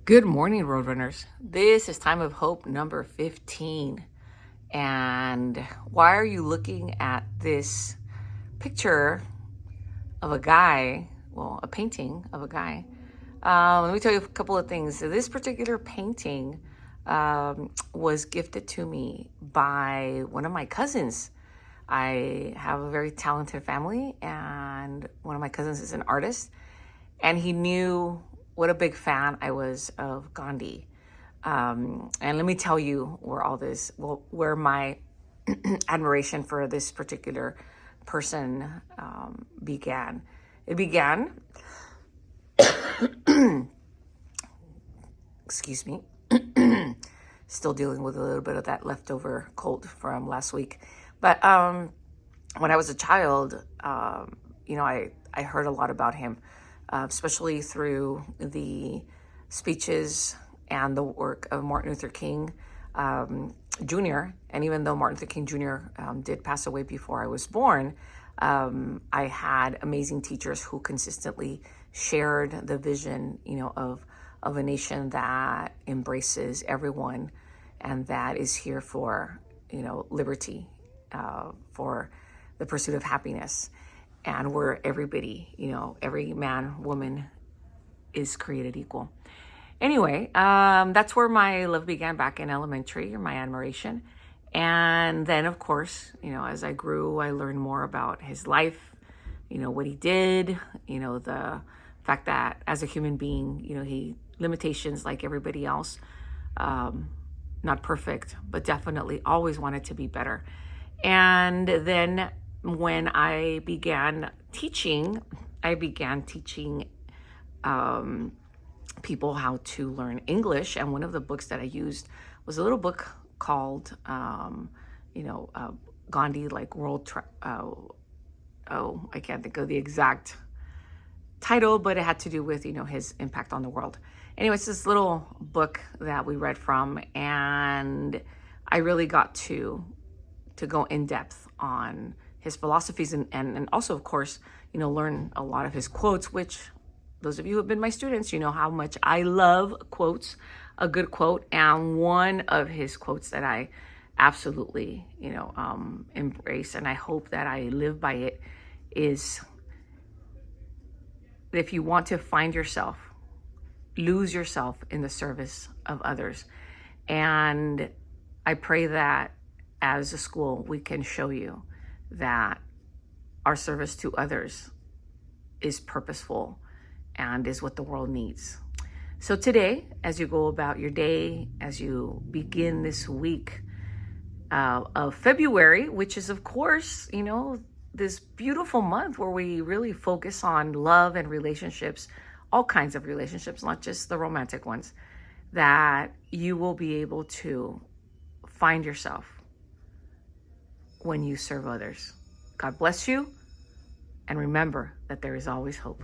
Good morning, Roadrunners. This is Time of Hope number 15. And why are you looking at this picture of a guy? Well, a painting of a guy. Let me tell you a couple of things. This particular painting was gifted to me by one of my cousins. I have a very talented family, and one of my cousins is an artist, and he knew what a big fan I was of Gandhi. And let me tell you where my admiration for this particular person began. It began, excuse me, still dealing with a little bit of that leftover cold from last week. But when I was a child, I heard a lot about him, especially through the speeches and the work of Martin Luther King Jr. And even though Martin Luther King Jr. Did pass away before I was born, I had amazing teachers who consistently shared the vision, of a nation that embraces everyone and that is here for, liberty, for the pursuit of happiness, and where everybody, every man, woman is created equal. Anyway, that's where my love began back in elementary, or my admiration. And then, of course, as I grew, I learned more about his life, what he did, the fact that as a human being, he limitations like everybody else, not perfect, but definitely always wanted to be better. And then when I began teaching, people how to learn English. And one of the books that I used was a little book called, Gandhi, like I can't think of the exact title, but it had to do with, his impact on the world. Anyway, it's this little book that we read from, and I really got to go in depth on his philosophies and also, of course, learn a lot of his quotes, which those of you who have been my students, you know how much I love quotes, a good quote. And one of his quotes that I absolutely, embrace, and I hope that I live by it, is, if you want to find yourself, lose yourself in the service of others. And I pray that as a school, we can show you that our service to others is purposeful and is what the world needs. So today, as you go about your day, as you begin this week of February, which is, of course, this beautiful month where we really focus on love and relationships, all kinds of relationships, not just the romantic ones, that you will be able to find yourself when you serve others. God bless you, and remember that there is always hope.